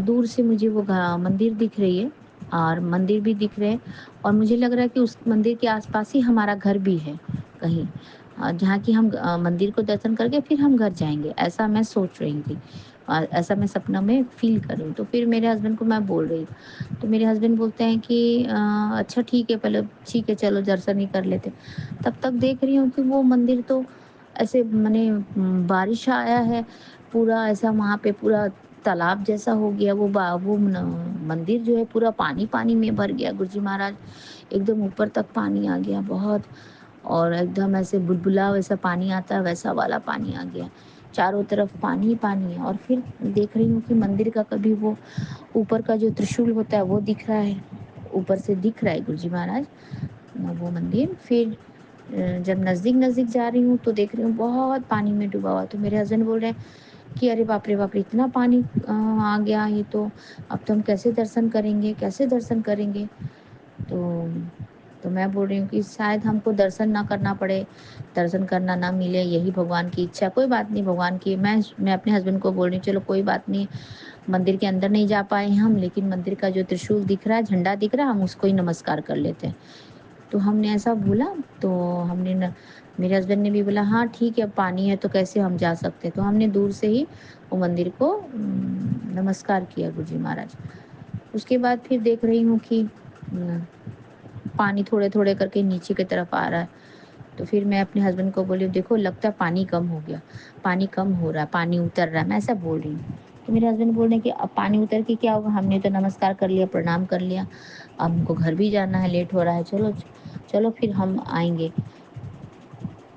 दूर से मुझे वो मंदिर दिख रही है और मंदिर भी दिख रहे हैं और मुझे लग रहा है कि उस मंदिर के आस-पास ही हमारा घर भी है कहीं, जहाँ कि हम मंदिर को दर्शन करके फिर हम घर जाएँगे, ऐसा मैं सोच रही थी। ऐसा मैं सपना में फ़ील कर रही हूँ। तो फिर मेरे हस्बैंड को मैं बोल रही, तो मेरे हस्बैंड बोलते हैं कि अच्छा ठीक है, पहले ठीक है चलो दर्शन ही कर लेते। तब तक देख रही हूँ कि वो मंदिर तो ऐसे माने बारिश आया है, पूरा ऐसा वहाँ पे पूरा तालाब जैसा हो गया, वो मंदिर जो है पूरा पानी-पानी में भर गया गुरुजी महाराज। एकदम ऊपर तक पानी आ गया बहुत, और एकदम ऐसे बुलबुला वैसा पानी आता है वैसा वाला पानी आ गया। चारों तरफ पानी ही पानी है और फिर देख रही हूँ कि मंदिर का कभी वो ऊपर का जो त्रिशूल होता है वो दिख रहा है, ऊपर से दिख रहा है गुरुजी महाराज वो मंदिर। फिर जब नज़दीक-नज़दीक जा रही हूँ तो देख रही हूँ बहुत पानी में डूबा हुआ। तो मेरे हस्बैंड बोल रहे हैं कि अरे बाप रे बाप रे! इतना पानी आ गया, ये अब तो हम कैसे दर्शन करेंगे, कैसे दर्शन करेंगे? तो मैं बोल रही हूँ कि शायद हमको दर्शन ना करना पड़े, दर्शन करना ना मिले, यही भगवान की इच्छा। कोई बात नहीं, भगवान की मैं अपने हस्बैंड को बोल रही हूँ चलो कोई बात नहीं, मंदिर के अंदर नहीं जा पाए हम, लेकिन मंदिर का जो त्रिशूल दिख रहा है, झंडा दिख रहा है, हम उसको ही नमस्कार कर लेते हैं। तो हमने ऐसा बोला, तो हमने न मेरे हस्बैंड ने भी बोला हाँ ठीक है, अब पानी है तो कैसे हम जा सकते हैं। तो हमने दूर से ही वो मंदिर को नमस्कार किया गुरुजी महाराज। उसके बाद फिर देख रही हूँ कि पानी थोड़े-थोड़े करके नीचे की तरफ आ रहा है। तो फिर मैं अपने हस्बैंड को बोली देखो लगता है पानी कम हो गया, पानी कम हो रहा है, पानी उतर रहा है, मैं ऐसा बोल रही हूँ। तो मेरे हस्बैंड बोल रहे हैं कि अब पानी उतर के क्या होगा, हमने तो नमस्कार कर लिया, प्रणाम कर लिया, अब हमको घर भी जाना है, लेट हो रहा है, चलो चलो फिर हम आएँगे।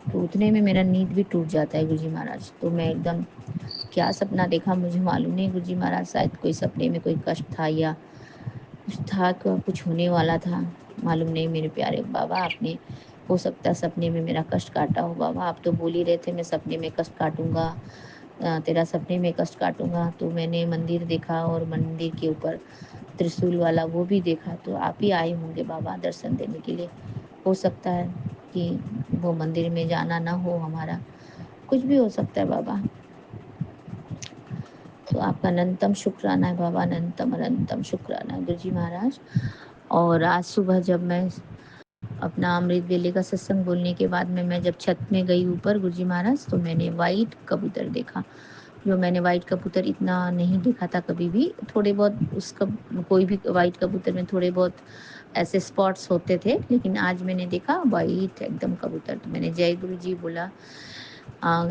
तो उतने में मेरा नींद भी टूट जाता है गुरुजी महाराज। तो मैं एकदम क्या सपना देखा मुझे मालूम नहीं गुरुजी महाराज, शायद कोई सपने में कोई कष्ट था या कुछ था, कुछ होने वाला था, मालूम नहीं मेरे प्यारे बाबा। आपने हो सकता है सपने में मेरा कष्ट काटा हो बाबा। आप तो बोल ही रहे थे मैं सपने में कष्ट काटूँगा, तेरा सपने में कष्ट काटूँगा। तो मैंने मंदिर देखा और मंदिर के ऊपर त्रिशूल वाला वो भी देखा, तो आप ही आए होंगे बाबा दर्शन देने के लिए। हो सकता है कि वो मंदिर में जाना ना हो हमारा, कुछ भी हो सकता है बाबा। तो आपका अनंतम शुक्राना है बाबा, अनंतम अनंतम शुक्राना है गुरुजी महाराज। और आज सुबह जब मैं अपना अमृत वेले का सत्संग बोलने के बाद में मैं जब छत में गई ऊपर गुरुजी महाराज, तो मैंने वाइट कबूतर देखा, जो मैंने वाइट कबूतर इतना नहीं देखा था कभी भी। थोड़े बहुत उसका कोई भी वाइट कबूतर में थोड़े बहुत ऐसे स्पॉट्स होते थे, लेकिन आज मैंने देखा वाइट एकदम कबूतर। तो मैंने जय गुरु जी बोला।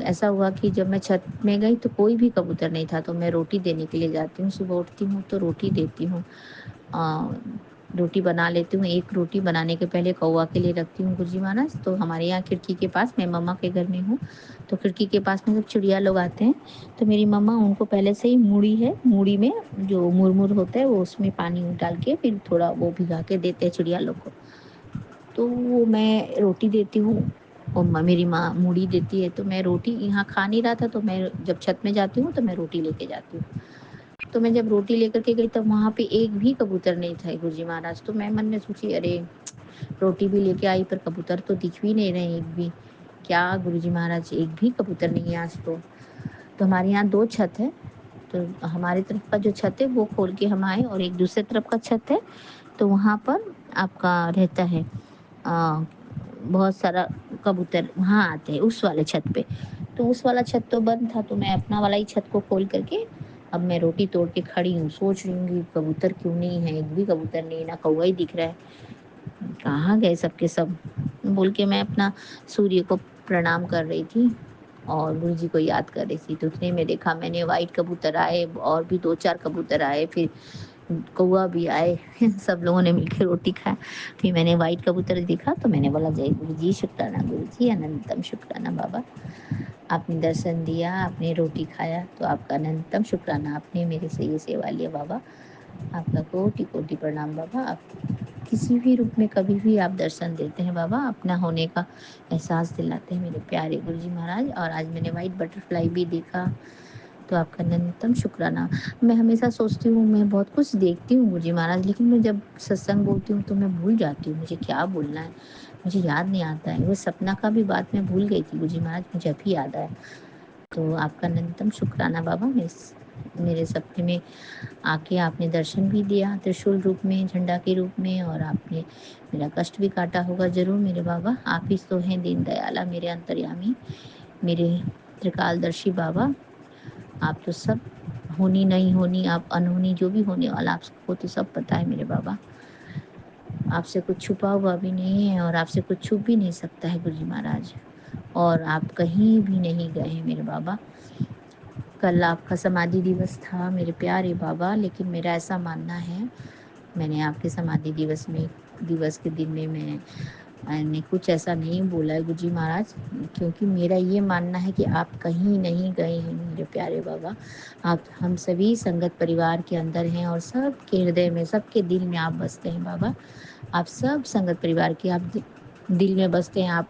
ऐसा हुआ कि जब मैं छत में गई तो कोई भी कबूतर नहीं था, तो मैं रोटी देने के लिए जाती हूँ, सुबह उठती हूँ तो रोटी देती हूँ। अ, रोटी बना लेती हूँ, एक रोटी बनाने के पहले कौवा के लिए रखती हूँ गुरुजी महाराज। तो हमारे यहाँ खिड़की के पास, मैं मम्मा के घर में हूँ, तो खिड़की के पास में जब चिड़िया लोग आते हैं, तो मेरी मम्मा उनको पहले से ही मूढ़ी है, मूढ़ी में जो मुरमुर होता है वो उसमें पानी डाल के फिर थोड़ा वो भिगा के देते हैं चिड़िया लोग को। तो वो मैं रोटी देती हूँ और मेरी माँ मूढ़ी देती है, तो मैं रोटी यहाँ खा नहीं रहा था, तो मैं जब छत में जाती हूँ तो मैं रोटी लेके जाती हूँ। तो मैं जब रोटी लेकर के गई तब वहाँ पे एक भी कबूतर नहीं था गुरुजी महाराज। तो मैं मन में सोची अरे रोटी भी लेके आई पर कबूतर तो दिख भी नहीं रहे एक भी। क्या गुरुजी महाराज, एक भी कबूतर नहीं है आज तो। तो हमारे यहाँ 2 छत है, तो हमारी तरफ का जो छत है वो खोल के हम आए और एक दूसरे तरफ का छत है, तो वहाँ पर आपका रहता है बहुत सारा कबूतर वहाँ आते हैं उस वाले छत पे। तो उस वाला छत तो बंद था, तो मैं अपना वाला ही छत को खोल करके अब मैं रोटी तोड़ के खड़ी हूँ, सोच रही हूँ कि कबूतर क्यों नहीं है, एक भी कबूतर नहीं, ना कौवा ही दिख रहा है, कहाँ गए सबके सब, बोल के मैं अपना सूर्य को प्रणाम कर रही थी और गुरु जी को याद कर रही थी। तो उतने में देखा मैंने वाइट कबूतर आए और भी 2-4 कबूतर आए, फिर कौवा भी आए सब लोगों ने मिलकर रोटी खाया। फिर मैंने वाइट कबूतर देखा तो मैंने बोला जय गुरु जी, शुक्राना गुरु जी, अनंतम शुक्राना बाबा। आपने दर्शन दिया, आपने रोटी खाया, तो आपका अनंतम शुक्राना, आपने मेरे से ये सेवा लिया बाबा। आपका कोटि-कोटि प्रणाम बाबा। आप किसी भी रूप में कभी भी आप दर्शन देते हैं बाबा, अपना होने का एहसास दिलाते हैं मेरे प्यारे गुरुजी महाराज। और आज मैंने व्हाइट बटरफ्लाई भी देखा, तो आपका अनंतम शुक्राना। मैं हमेशा सोचती हूँ, मैं बहुत कुछ देखती हूँ गुरुजी महाराज, लेकिन मैं जब सत्संग बोलती हूँ तो मैं भूल जाती हूँ मुझे क्या बोलना है, मुझे याद नहीं आता है। वो सपना का भी बात मैं भूल गई थी गुरुजी महाराज, मुझे अभी याद आया। तो आपका अनंतम शुक्राना बाबा, मेरे सपने में आके आपने दर्शन भी दिया त्रिशूल रूप में, झंडा के रूप में, और आपने मेरा कष्ट भी काटा होगा जरूर मेरे बाबा। आप ही तो हैं दीन दयाला, मेरे अंतर्यामी, मेरे त्रिकालदर्शी बाबा। आप तो सब होनी नहीं होनी, आप अनहोनी, जो भी होने वाला आपको तो सब पता है मेरे बाबा। आपसे कुछ छुपा हुआ भी नहीं है और आपसे कुछ छुप भी नहीं सकता है गुरुजी महाराज। और आप कहीं भी नहीं गए हैं मेरे बाबा। कल आपका समाधि दिवस था मेरे प्यारे बाबा, लेकिन मेरा ऐसा मानना है, मैंने आपके समाधि दिवस के दिन में मैंने कुछ ऐसा नहीं बोला है गुरुजी महाराज, क्योंकि मेरा ये मानना है कि आप कहीं नहीं गए हैं मेरे प्यारे बाबा। आप हम सभी संगत परिवार के अंदर हैं और सबके हृदय में, सबके दिल में आप बसते हैं बाबा। आप सब संगत परिवार के आप दिल में बसते हैं। आप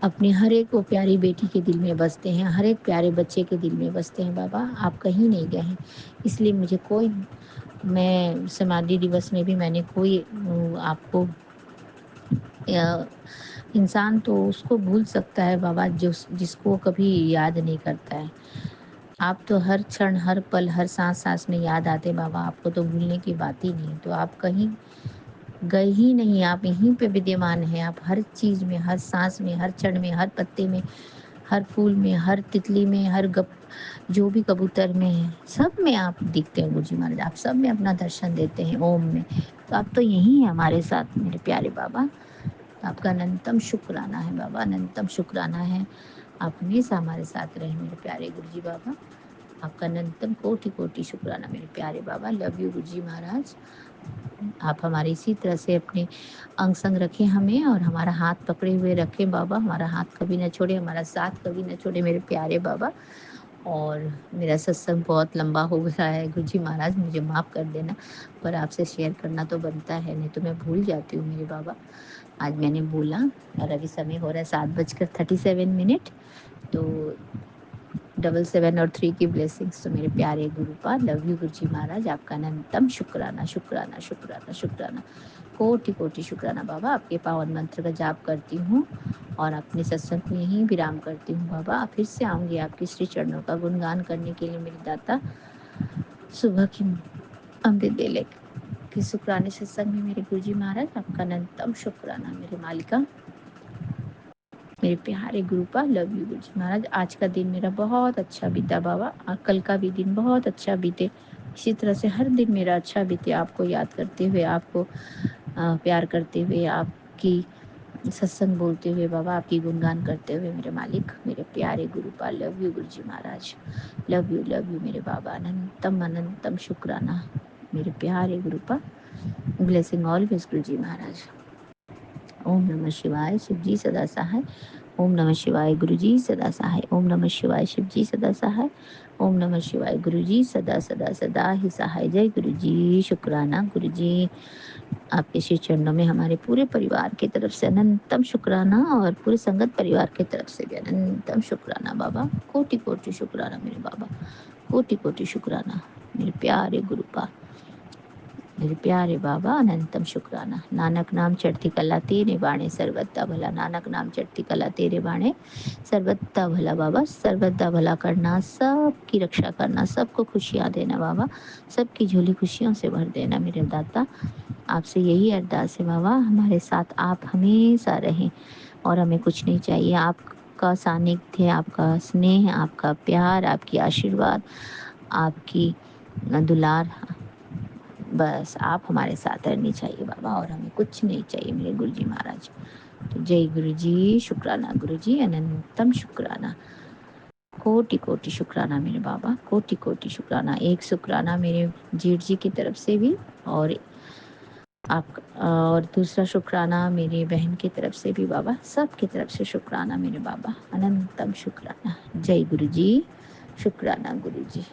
अपनी हर एक वो प्यारी बेटी के दिल में बसते हैं, हर एक प्यारे बच्चे के दिल में बसते हैं बाबा। आप कहीं नहीं गए हैं, इसलिए मुझे कोई, मैं समाधि दिवस में भी मैंने कोई आपको, इंसान तो उसको भूल सकता है बाबा जो जिसको कभी याद नहीं करता है। आप तो हर क्षण, हर पल, हर सांस सांस में याद आते बाबा, आपको तो भूलने की बात ही नहीं। तो आप कहीं गए ही नहीं, आप यहीं पे विद्यमान हैं। आप हर चीज में, हर सांस में, हर क्षण में, हर पत्ते में, हर फूल में, हर तितली में, हर जो भी कबूतर में है, सब में आप दिखते हैं गुरुजी महाराज। आप सब में अपना दर्शन देते हैं ओम में। तो आप तो यही हैं हमारे साथ मेरे प्यारे बाबा। आपका अनंतम शुक्राना है बाबा, अनंतम शुक्राना है। आप हमेशा हमारे साथ रहे मेरे प्यारे गुरुजी बाबा। आपका अनंतम कोटि कोटि शुक्राना मेरे प्यारे बाबा। लव यू गुरुजी महाराज। आप हमारे इसी तरह से अपने अंग संग रखें हमें, और हमारा हाथ पकड़े हुए रखें बाबा। हमारा हाथ कभी न छोड़े, हमारा साथ कभी न छोड़े मेरे प्यारे बाबा। और मेरा सत्संग बहुत लंबा हो गया है गुरुजी महाराज, मुझे माफ़ कर देना, पर आपसे शेयर करना तो बनता है, नहीं तो मैं भूल जाती हूँ मेरे बाबा। आज मैंने बोला, और अभी समय हो रहा है 7:37। तो 777 और 3 की ब्लेसिंग्स तो मेरे प्यारे गुरु पा। लव यू गुरुजी महाराज। आपका अनंतम शुक्राना, शुक्राना, शुक्राना, शुक्राना, कोटि कोटि शुक्राना बाबा। आपके पावन मंत्र का जाप करती हूँ और अपने सत्संग को यहीं विराम करती हूँ बाबा। फिर से आऊंगी आपके श्री चरणों का गुणगान करने के लिए मेरे दाता। सुबह की अमृत बेले के शुक्राने सत्संग में मेरे गुरुजी महाराज। आपका अनंतम शुक्राना मेरे मालिका, मेरे प्यारे गुरु पा। लव यू गुरुजी महाराज। आज का दिन मेरा बहुत अच्छा बीता बाबा, और कल का भी दिन बहुत अच्छा बीते। इसी तरह से हर दिन मेरा अच्छा बीते, आपको याद करते हुए, आपको प्यार करते हुए, आपकी सत्संग बोलते हुए बाबा, आपकी गुणगान करते हुए मेरे मालिक, मेरे प्यारे गुरु पा। Love you Guruji Maharaj. Love you मेरे बाबा। अनंतम अनंतम शुक्राना मेरे प्यारे गुरु पा। ब्लेसिंग ऑलवेज गुरुजी महाराज। ओम नमः शिवाय। शिव जी सदा सहाय। ओम नमः शिवाय। गुरु जी सदा सहाय। ओम नमः शिवाय। शिव जी सदा सहाय। ओम नमः शिवाय। गुरु जी सदा सदा सदा ही सहाय। जय गुरु जी। शुक्राना गुरु जी। आपके श्री चरणों में हमारे पूरे परिवार की तरफ से अनंतम शुक्राना, और पूरे संगत परिवार की तरफ से भी अनंतम शुक्राना बाबा। कोटि कोटि शुक्राना मेरे बाबा, कोटि कोटि शुक्राना मेरे प्यारे गुरु पा, मेरे प्यारे बाबा। अनंतम शुक्राना। नानक नाम चढ़ती कला तेरे बाणे, सर्वदा भला। नानक नाम चढ़ती कला तेरे बाणे, सर्वदा भला बाबा। सर्वदा भला करना, सबकी रक्षा करना, सबको खुशियाँ देना बाबा, सबकी झोली खुशियों से भर देना मेरे दाता। आपसे यही अरदास है बाबा, हमारे साथ आप हमेशा रहें और हमें कुछ नहीं चाहिए। आपका सानिध्य, आपका स्नेह, आपका प्यार, आपकी आशीर्वाद, आपकी दुलार, बस आप हमारे साथ रहनी चाहिए बाबा, और हमें कुछ नहीं चाहिए मेरे गुरुजी महाराज। तो जय गुरु जी। शुक्राना गुरु जी, अनंतम शुक्राना, कोटि कोटि शुक्राना मेरे बाबा, कोटि कोटि शुक्राना। एक शुक्राना मेरे जेठ जी की तरफ से भी, और आप, और दूसरा शुक्राना मेरी बहन की तरफ से भी बाबा। सबकी तरफ से शुक्राना मेरे बाबा, अनंतम शुक्राना। जय गुरु जी। शुक्राना गुरु जी।